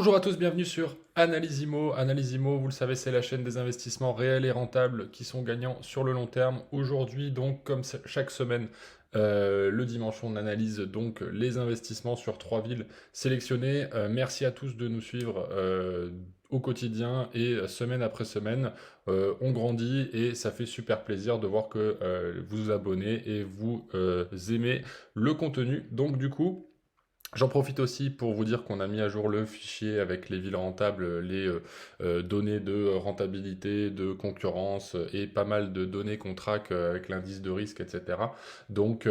Bonjour à tous, bienvenue sur Analysimo. Analysimo, vous le savez, c'est la chaîne des investissements réels et rentables qui sont gagnants sur le long terme. Aujourd'hui, donc, comme chaque semaine, le dimanche, on analyse donc les investissements sur trois villes sélectionnées. Merci à tous de nous suivre au quotidien et semaine après semaine. On grandit et ça fait super plaisir de voir que vous vous abonnez et vous aimez le contenu. Donc, du coup, j'en profite aussi pour vous dire qu'on a mis à jour le fichier avec les villes rentables, les données de rentabilité, de concurrence et pas mal de données qu'on traque avec l'indice de risque, etc. Donc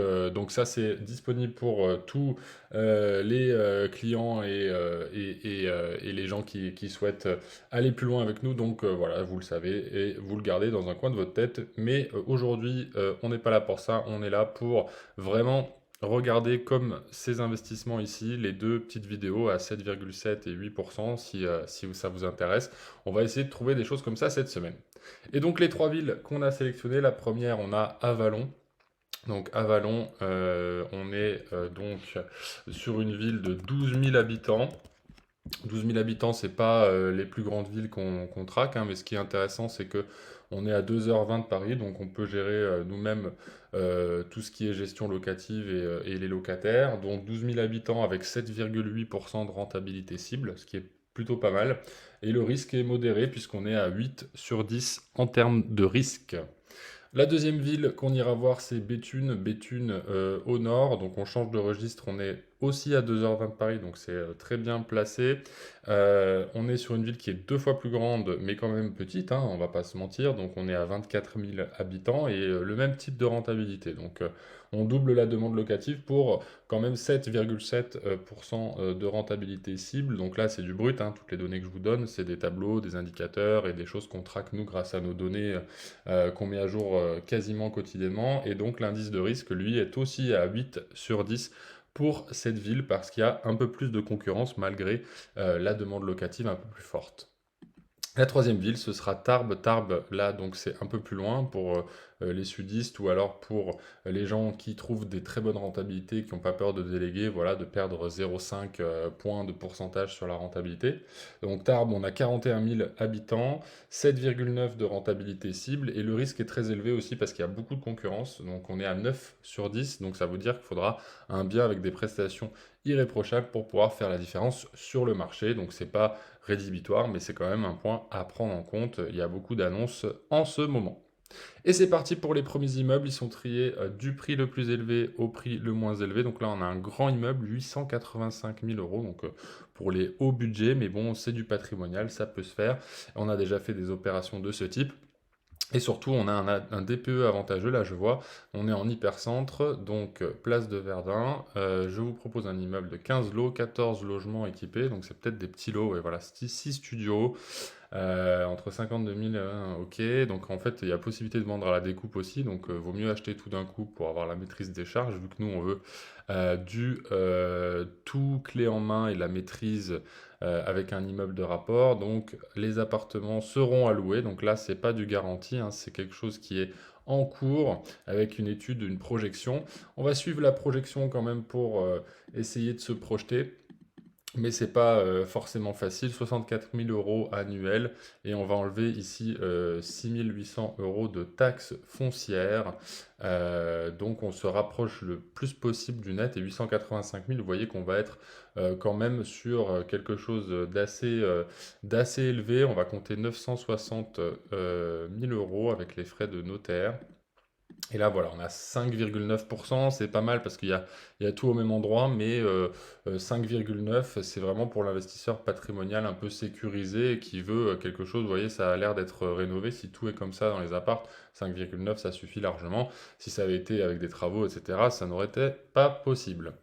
ça, c'est disponible pour tous les clients et les gens qui souhaitent aller plus loin avec nous. Donc voilà, vous le savez et vous le gardez dans un coin de votre tête. Mais aujourd'hui, on n'est pas là pour ça, on est là pour vraiment regardez comme ces investissements ici, les deux petites vidéos à 7,7 et 8% si ça vous intéresse. On va essayer de trouver des choses comme ça cette semaine. Et donc les trois villes qu'on a sélectionnées, la première on a Avalon. Donc Avalon, on est donc sur une ville de 12 000 habitants. 12 000 habitants, c'est pas les plus grandes villes qu'on traque, hein, mais ce qui est intéressant, c'est que on est à 2h20 de Paris, donc on peut gérer nous-mêmes tout ce qui est gestion locative et les locataires. Donc 12 000 habitants avec 7,8% de rentabilité cible, ce qui est plutôt pas mal. Et le risque est modéré puisqu'on est à 8 sur 10 en termes de risque. La deuxième ville qu'on ira voir, c'est Béthune. Béthune au nord, donc on change de registre, on est aussi à 2h20 de Paris, donc c'est très bien placé. On est sur une ville qui est deux fois plus grande, mais quand même petite, hein, on va pas se mentir, donc on est à 24 000 habitants et le même type de rentabilité. Donc on double la demande locative pour quand même 7,7% de rentabilité cible. Donc là, c'est du brut, hein, toutes les données que je vous donne, c'est des tableaux, des indicateurs et des choses qu'on traque nous grâce à nos données qu'on met à jour quasiment quotidiennement. Et donc l'indice de risque, lui, est aussi à 8 sur 10 pour cette ville parce qu'il y a un peu plus de concurrence malgré la demande locative un peu plus forte. La troisième ville, ce sera Tarbes. Tarbes, là, donc c'est un peu plus loin pour les sudistes ou alors pour les gens qui trouvent des très bonnes rentabilités, qui n'ont pas peur de déléguer, voilà, de perdre 0,5 points de pourcentage sur la rentabilité. Donc Tarbes, on a 41 000 habitants, 7,9 de rentabilité cible et le risque est très élevé aussi parce qu'il y a beaucoup de concurrence. Donc on est à 9 sur 10, donc ça veut dire qu'il faudra un bien avec des prestations irréprochables pour pouvoir faire la différence sur le marché. Donc c'est pas rédhibitoire, mais c'est quand même un point à prendre en compte. Il y a beaucoup d'annonces en ce moment. Et c'est parti pour les premiers immeubles. Ils sont triés du prix le plus élevé au prix le moins élevé. Donc là, on a un grand immeuble, 885 000 euros. Donc pour les hauts budgets, mais bon, c'est du patrimonial, ça peut se faire. On a déjà fait des opérations de ce type. Et surtout, on a un DPE avantageux, là je vois, on est en hypercentre, donc place de Verdun. Je vous propose un immeuble de 15 lots, 14 logements équipés, donc c'est peut-être des petits lots, et voilà, 6 studios, entre 52 000, ok, donc en fait il y a possibilité de vendre à la découpe aussi, donc vaut mieux acheter tout d'un coup pour avoir la maîtrise des charges, vu que nous on veut du tout clé en main et la maîtrise avec un immeuble de rapport. Donc les appartements seront alloués. Donc là, c'est pas du garanti, hein, c'est quelque chose qui est en cours avec une étude, une projection. On va suivre la projection quand même pour essayer de se projeter. Mais c'est pas forcément facile, 64 000 euros annuels et on va enlever ici 6 800 euros de taxes foncières. Donc on se rapproche le plus possible du net et 885 000, vous voyez qu'on va être quand même sur quelque chose d'assez élevé. On va compter 960 000 euros avec les frais de notaire. Et là, voilà, on a 5,9%, c'est pas mal parce qu'il y a tout au même endroit, mais 5,9, c'est vraiment pour l'investisseur patrimonial un peu sécurisé et qui veut quelque chose, vous voyez, ça a l'air d'être rénové. Si tout est comme ça dans les apparts, 5,9, ça suffit largement. Si ça avait été avec des travaux, etc., ça n'aurait été pas possible.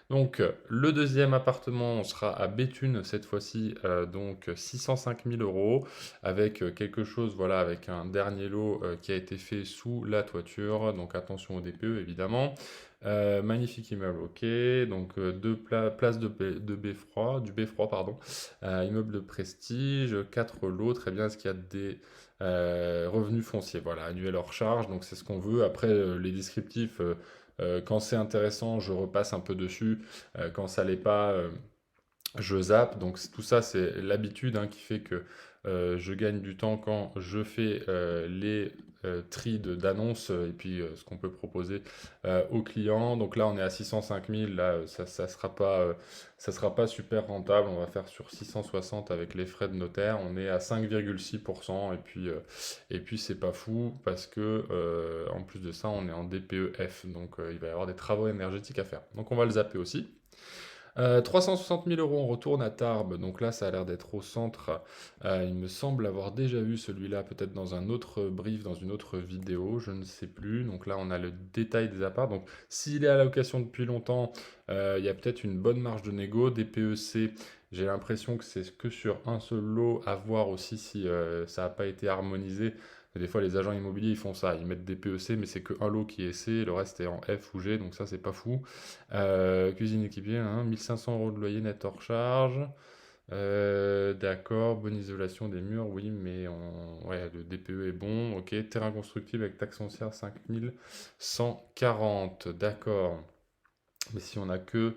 Donc, le deuxième appartement, on sera à Béthune cette fois-ci, donc 605 000 euros, avec quelque chose, voilà, avec un dernier lot qui a été fait sous la toiture, donc attention au DPE évidemment. Magnifique immeuble, ok, donc place de Beffroi, du Beffroi, pardon, immeuble de prestige, 4 lots, très bien, est-ce qu'il y a des revenus fonciers, voilà, annuels hors charge, donc c'est ce qu'on veut. Après, les descriptifs. Quand c'est intéressant, je repasse un peu dessus. Quand ça l'est pas, je zappe, donc tout ça, c'est l'habitude hein, qui fait que je gagne du temps quand je fais les tris d'annonces et puis ce qu'on peut proposer aux clients. Donc là, on est à 605 000, là, ça sera pas super rentable. On va faire sur 660 avec les frais de notaire. On est à 5,6% et puis c'est pas fou parce que en plus de ça, on est en DPEF, donc il va y avoir des travaux énergétiques à faire. Donc on va le zapper aussi. 360 000 euros, on retourne à Tarbes. Donc là, ça a l'air d'être au centre. Il me semble avoir déjà vu celui-là, peut-être dans un autre brief, dans une autre vidéo, je ne sais plus. Donc là, on a le détail des apparts. Donc s'il est à la location depuis longtemps, il y a peut-être une bonne marge de négo. Des PEC, j'ai l'impression que c'est que sur un seul lot, à voir aussi si ça n'a pas été harmonisé. Des fois, les agents immobiliers, ils font ça. Ils mettent des PEC, mais c'est qu'un lot qui est C, le reste est en F ou G, donc ça, c'est pas fou. Cuisine équipée, hein, 1500 euros de loyer net hors charge. D'accord, bonne isolation des murs, oui, mais ouais, le DPE est bon. Ok, terrain constructible avec taxe foncière 5140. D'accord. Mais si on a que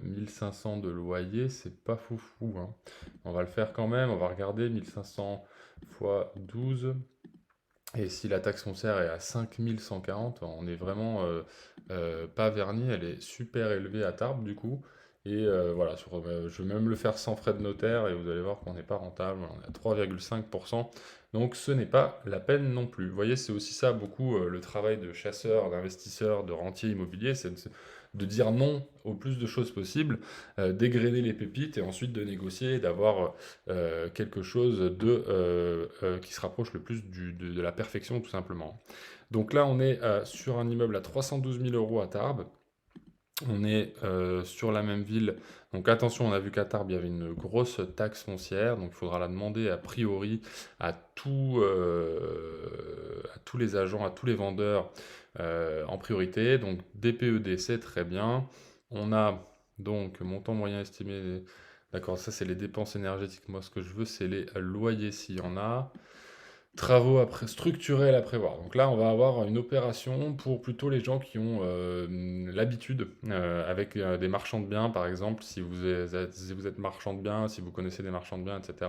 1500 de loyer, c'est pas foufou, hein. On va le faire quand même. On va regarder 1500 fois 12. Et si la taxe foncière est à 5140, on est vraiment pas verni, elle est super élevée à Tarbes du coup. Et voilà, je vais même le faire sans frais de notaire et vous allez voir qu'on n'est pas rentable, on est à 3,5%. Donc ce n'est pas la peine non plus. Vous voyez, c'est aussi ça beaucoup le travail de chasseur, d'investisseur, de rentier immobilier, c'est de dire non au plus de choses possibles, dégrainer les pépites et ensuite de négocier et d'avoir quelque chose qui se rapproche le plus de la perfection, tout simplement. Donc là, on est sur un immeuble à 312 000 euros à Tarbes. On est sur la même ville. Donc attention, on a vu qu'à Tarbes, il y avait une grosse taxe foncière. Donc il faudra la demander a priori à tous les agents, à tous les vendeurs en priorité. Donc DPED, c'est très bien. On a donc montant moyen estimé. D'accord, ça c'est les dépenses énergétiques. Moi, ce que je veux, c'est les loyers s'il y en a. Travaux structurels à prévoir. Donc là, on va avoir une opération pour plutôt les gens qui ont l'habitude, avec des marchands de biens, par exemple, si vous êtes marchand de biens, si vous connaissez des marchands de biens, etc.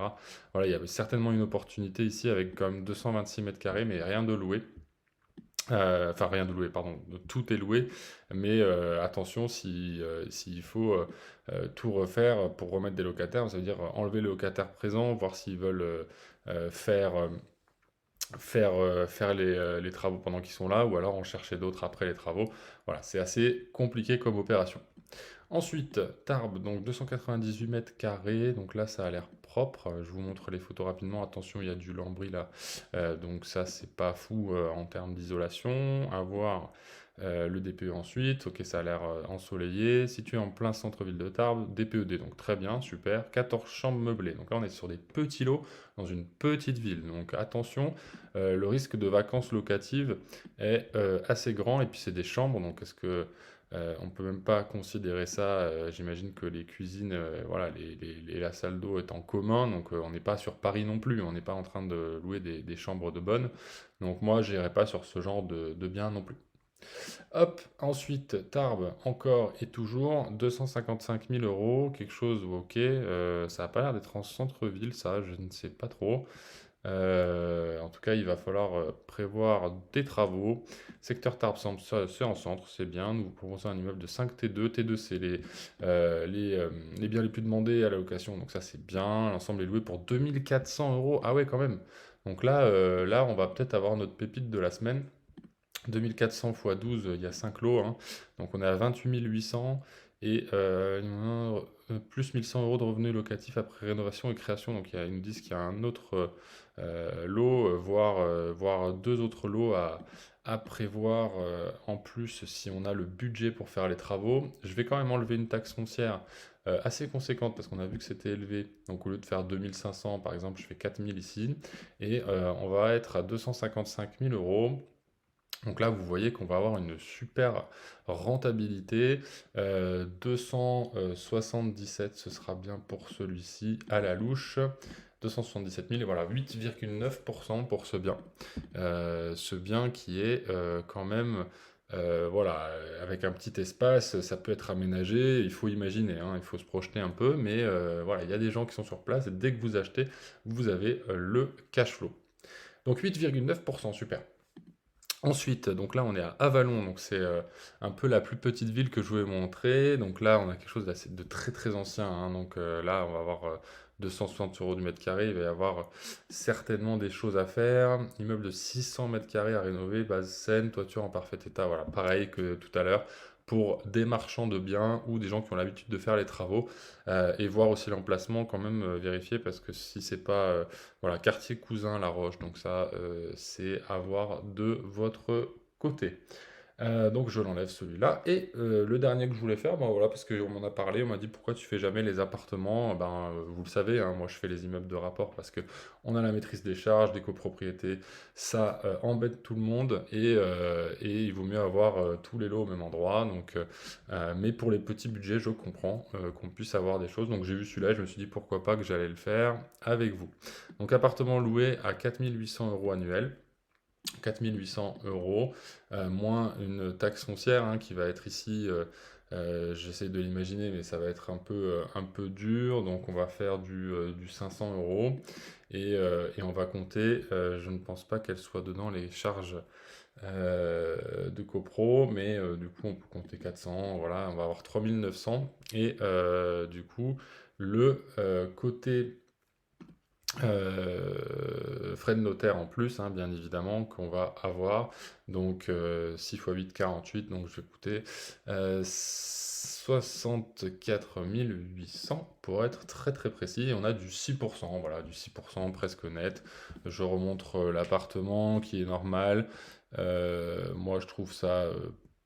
Voilà, il y a certainement une opportunité ici avec quand même 226 mètres carrés, mais rien de loué. Enfin, rien de loué, pardon. Tout est loué, mais attention, s'il faut tout refaire pour remettre des locataires, ça veut dire enlever les locataires présents, voir s'ils veulent faire les travaux pendant qu'ils sont là, ou alors en chercher d'autres après les travaux. Voilà, c'est assez compliqué comme opération. Ensuite, Tarbes, donc 298 mètres carrés, donc là ça a l'air propre. Je vous montre les photos rapidement. Attention, il y a du lambris là, donc ça c'est pas fou en termes d'isolation. À voir le DPE ensuite. Ok, ça a l'air ensoleillé. Situé en plein centre-ville de Tarbes, DPED, donc très bien, super. 14 chambres meublées. Donc là on est sur des petits lots dans une petite ville. Donc attention, le risque de vacances locatives est assez grand. Et puis c'est des chambres, donc est-ce que on peut même pas considérer ça. J'imagine que les cuisines, voilà, la salle d'eau est en commun, donc on n'est pas sur Paris non plus. On n'est pas en train de louer des chambres de bonne. Donc moi, j'irai pas sur ce genre de bien non plus. Hop, ensuite, Tarbes, encore et toujours, 255 000 euros, quelque chose, ok. Ça n'a pas l'air d'être en centre-ville, ça, je ne sais pas trop. En tout cas, il va falloir prévoir des travaux. Secteur Tarbes, c'est en centre, c'est bien. Nous vous proposons un immeuble de 5 T2. T2, c'est les biens les plus demandés à la location, donc ça c'est bien. L'ensemble est loué pour 2400 euros. Ah ouais, quand même. Donc là, on va peut-être avoir notre pépite de la semaine. 2400 fois 12, il y a 5 lots, hein. Donc on est à 28 800 et plus 1100 euros de revenus locatifs après rénovation et création. Donc ils nous disent qu'il y a un autre lot, voire deux autres lots à prévoir en plus si on a le budget pour faire les travaux. Je vais quand même enlever une taxe foncière assez conséquente parce qu'on a vu que c'était élevé. Donc au lieu de faire 2500 par exemple, je fais 4000 ici. Et on va être à 255 000 euros. Donc là, vous voyez qu'on va avoir une super rentabilité. 277, ce sera bien pour celui-ci à la louche. 277 000 et voilà, 8,9% pour ce bien. Ce bien qui est quand même voilà, avec un petit espace, ça peut être aménagé. Il faut imaginer, hein, il faut se projeter un peu, mais voilà, il y a des gens qui sont sur place et dès que vous achetez, vous avez le cash flow. Donc 8,9%, super. Ensuite, donc là, on est à Avalon, donc c'est un peu la plus petite ville que je voulais montrer. Donc là, on a quelque chose de très très ancien, hein. Donc là, on va avoir 260 € du mètre carré. Il va y avoir certainement des choses à faire. Immeuble de 600 mètres carrés à rénover, base saine, toiture en parfait état. Voilà, pareil que tout à l'heure pour des marchands de biens ou des gens qui ont l'habitude de faire les travaux et voir aussi l'emplacement quand même vérifier parce que si c'est pas voilà, quartier cousin La Roche, donc ça, c'est à voir de votre côté. Donc je l'enlève celui-là. Et le dernier que je voulais faire, ben voilà, parce qu'on m'en a parlé, on m'a dit pourquoi tu fais jamais les appartements. Ben, vous le savez, hein, moi je fais les immeubles de rapport parce que on a la maîtrise des charges, des copropriétés, ça embête tout le monde et il vaut mieux avoir tous les lots au même endroit. Donc, mais pour les petits budgets, je comprends qu'on puisse avoir des choses. Donc j'ai vu celui-là, et je me suis dit pourquoi pas que j'allais le faire avec vous. Donc appartement loué à 4 800 € annuels. 4 800 €, moins une taxe foncière hein, qui va être ici, j'essaie de l'imaginer, mais ça va être un peu dur, donc on va faire du 500 € et on va compter, je ne pense pas qu'elles soient dedans les charges de copro, mais du coup on peut compter 400, voilà, on va avoir 3 900 et du coup le côté frais de notaire en plus, hein, bien évidemment, qu'on va avoir. Donc 6 x 8, 48, donc je vais coûter 64 800 pour être très très précis. Et on a du 6%, voilà, du 6% presque net. Je remontre l'appartement qui est normal. Moi je trouve ça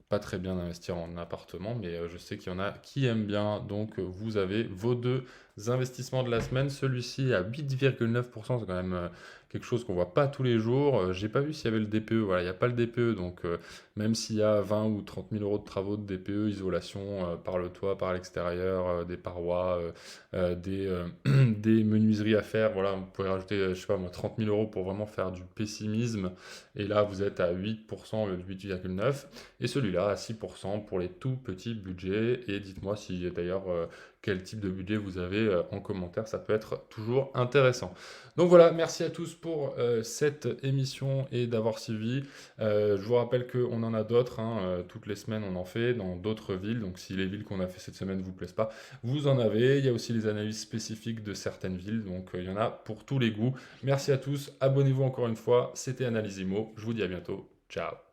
pas très bien d'investir en appartement, mais je sais qu'il y en a qui aiment bien. Donc vous avez vos deux investissements de la semaine. Celui-ci à 8,9%, c'est quand même quelque chose qu'on voit pas tous les jours. J'ai pas vu s'il y avait le DPE. Voilà, il n'y a pas le DPE. Donc même s'il y a 20 ou 30 000 € de travaux de DPE, isolation par le toit, par l'extérieur, des parois, des menuiseries à faire, voilà, vous pouvez rajouter, je sais pas moi, 30 000 € pour vraiment faire du pessimisme. Et là, vous êtes à 8%, le 8,9%. Et celui-là à 6% pour les tout petits budgets. Et dites-moi si d'ailleurs quel type de budget vous avez en commentaire, ça peut être toujours intéressant. Donc voilà, merci à tous pour cette émission et d'avoir suivi. Je vous rappelle qu'on en a d'autres, hein, toutes les semaines on en fait dans d'autres villes, donc si les villes qu'on a fait cette semaine ne vous plaisent pas, vous en avez. Il y a aussi les analyses spécifiques de certaines villes, donc il y en a pour tous les goûts. Merci à tous, abonnez-vous encore une fois, c'était Analysimo, je vous dis à bientôt, ciao.